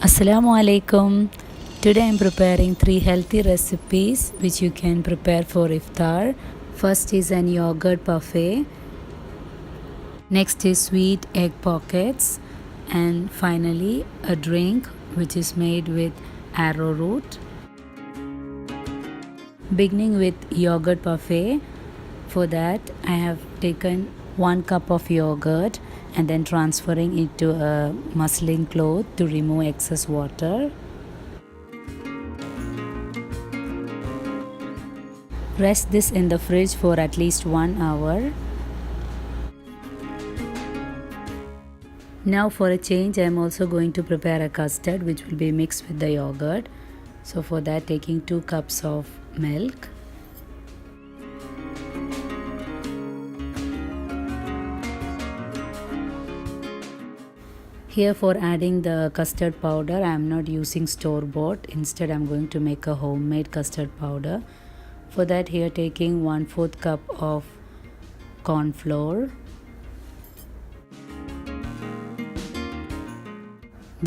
Assalamu alaikum. Today I am preparing 3 healthy recipes which you can prepare for iftar. First is an yogurt parfait. Next is sweet egg pockets. And finally a drink which is made with arrowroot. Beginning with yogurt parfait. For that I have taken 1 cup of yogurt and then transferring it to a muslin cloth to remove excess water. Rest this in the fridge for at least 1 hour. Now for a change I am also going to prepare a custard which will be mixed with the yogurt. So for that, taking 2 cups of milk. Here for adding the custard powder, I am not using store-bought. Instead, I am going to make a homemade custard powder. For that, here taking 1/4 cup of corn flour.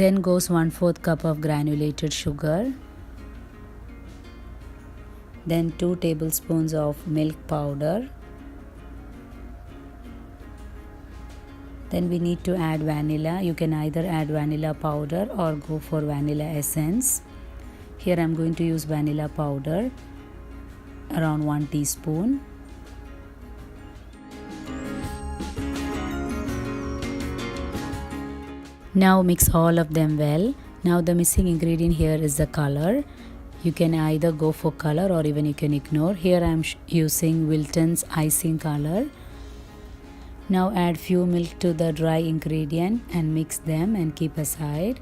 Then goes 1/4 cup of granulated sugar. Then 2 tablespoons of milk powder. Then we need to add vanilla. You can either add vanilla powder or go for vanilla essence. Here I am going to use vanilla powder, around 1 teaspoon. Now mix all of them well. Now the missing ingredient here is the color. You can either go for color or even you can ignore. Here I am using Wilton's icing color. Now add few milk to the dry ingredient and mix them and keep aside.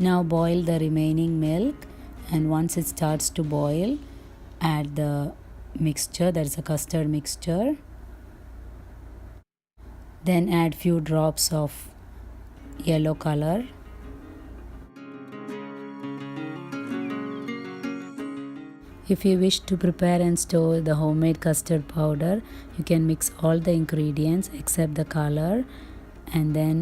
Now boil the remaining milk, and once it starts to boil, add the mixture, that is a custard mixture. Then add few drops of yellow color. If you wish to prepare and store the homemade custard powder, you can mix all the ingredients except the color and then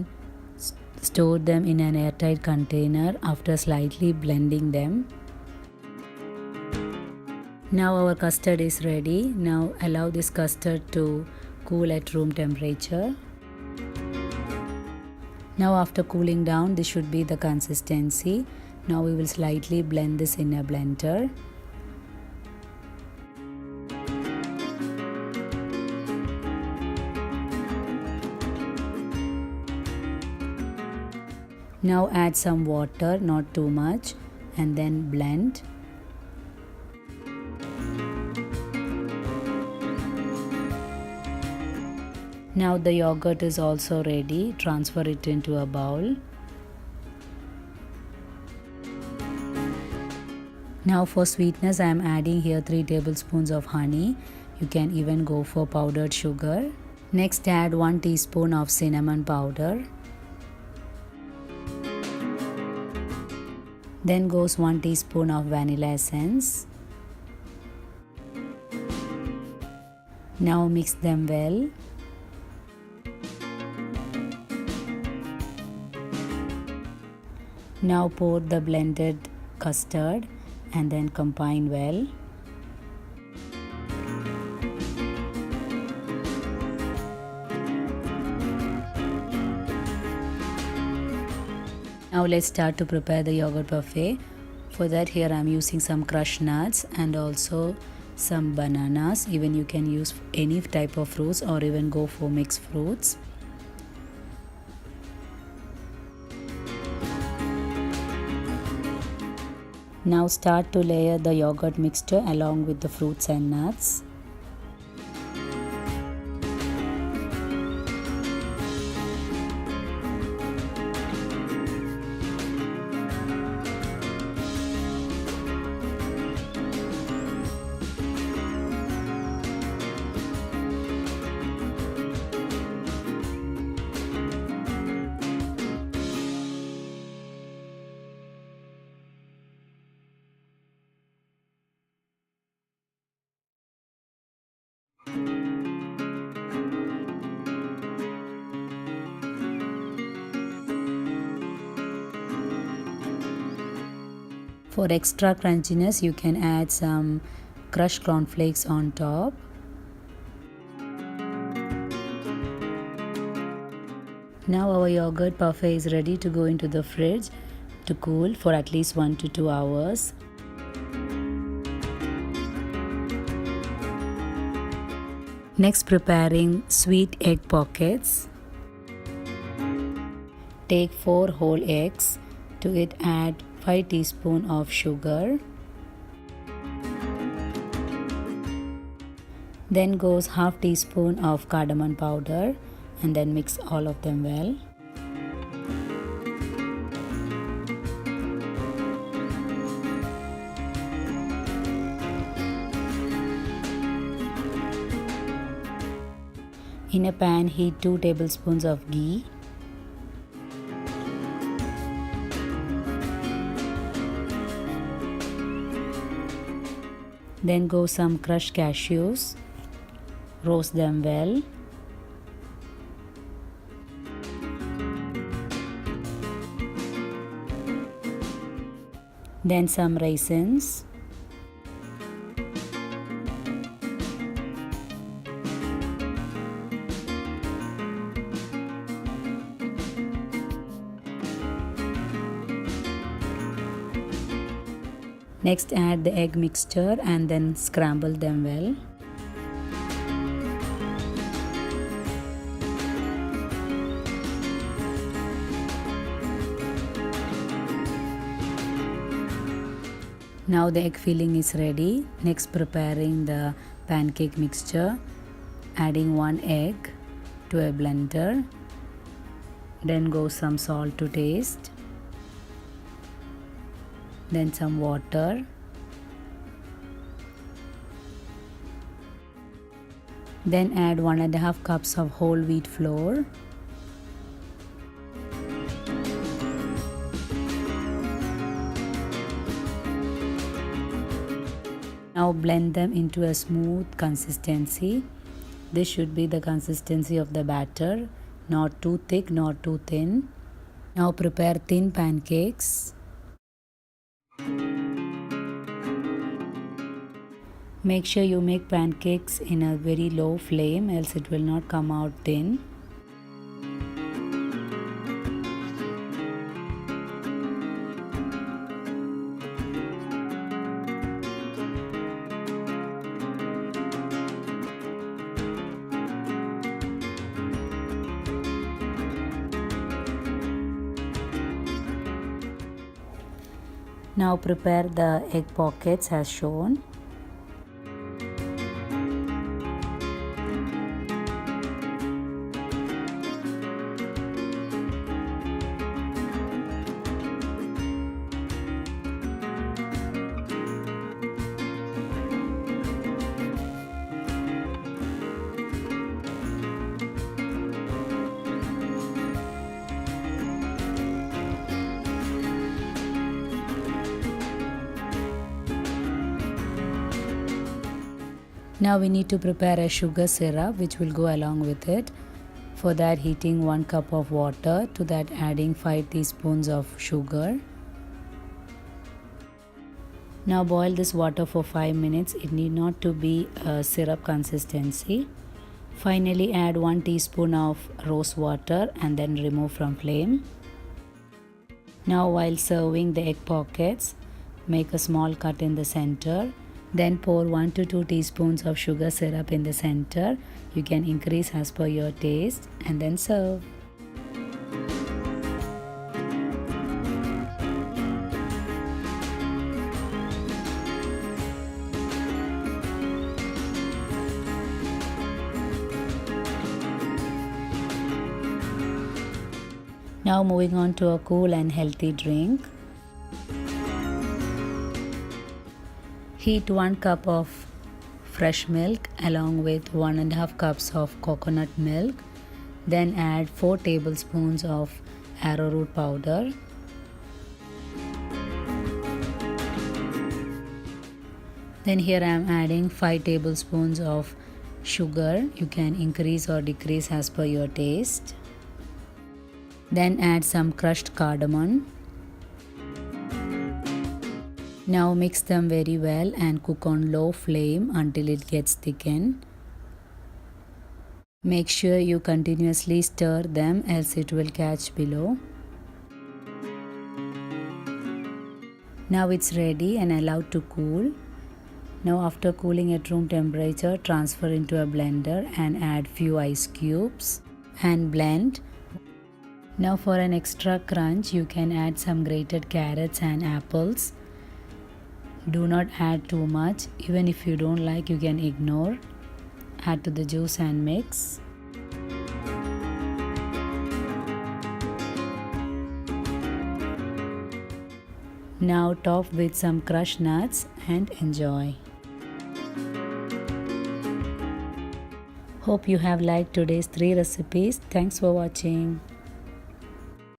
store them in an airtight container after slightly blending them. Now our custard is ready. Now allow this custard to cool at room temperature. Now after cooling down, this should be the consistency. Now we will slightly blend this in a blender. Now add some water, not too much, and then blend. Now the yogurt is also ready. Transfer it into a bowl. Now for sweetness, I am adding here 3 tablespoons of honey. You can even go for powdered sugar. Next add 1 teaspoon of cinnamon powder. Then goes 1 teaspoon of vanilla essence. Now mix them well. Now pour the blended custard and then combine well. Now let's start to prepare the yogurt parfait. For that, here I am using some crushed nuts and also some bananas. Even you can use any type of fruits or even go for mixed fruits. Now start to layer the yogurt mixture along with the fruits and nuts. For extra crunchiness, you can add some crushed cornflakes on top. Now our yogurt parfait is ready to go into the fridge to cool for at least 1 to 2 hours. Next, preparing sweet egg pockets. Take 4 whole eggs. To it add 5 teaspoons of sugar. Then goes half teaspoon of cardamom powder and then mix all of them well. In a pan, heat 2 tablespoons of ghee. Then go some crushed cashews. Roast them well. Then some raisins. Next, add the egg mixture and then scramble them well. Now the egg filling is ready. Next, preparing the pancake mixture. Adding 1 egg to a blender. Then go some salt to taste. Then some water. Then add 1.5 cups of whole wheat flour. Now blend them into a smooth consistency. This should be the consistency of the batter, not too thick, not too thin. Now prepare thin pancakes. Make sure you make pancakes in a very low flame, else it will not come out thin. Now prepare the egg pockets as shown. Now we need to prepare a sugar syrup which will go along with it. For that, heating 1 cup of water, to that adding 5 teaspoons of sugar. Now boil this water for 5 minutes. It need not to be a syrup consistency. Finally add 1 teaspoon of rose water and then remove from flame. Now while serving the egg pockets, make a small cut in the center. Then pour 1 to 2 teaspoons of sugar syrup in the center. You can increase as per your taste and then serve. Now moving on to a cool and healthy drink. Heat 1 cup of fresh milk along with 1.5 cups of coconut milk. Then add 4 tablespoons of arrowroot powder. Then here I am adding 5 tablespoons of sugar. You can increase or decrease as per your taste. Then add some crushed cardamom. Now mix them very well and cook on low flame until it gets thickened. Make sure you continuously stir them, else it will catch below. Now it's ready and allowed to cool. Now after cooling at room temperature, transfer into a blender and add few ice cubes and blend. Now for an extra crunch, you can add some grated carrots and apples. Do not add too much. Even if you don't like, you can ignore. Add to the juice and mix. Now top with some crushed nuts and enjoy. Hope you have liked today's 3 recipes. Thanks for watching.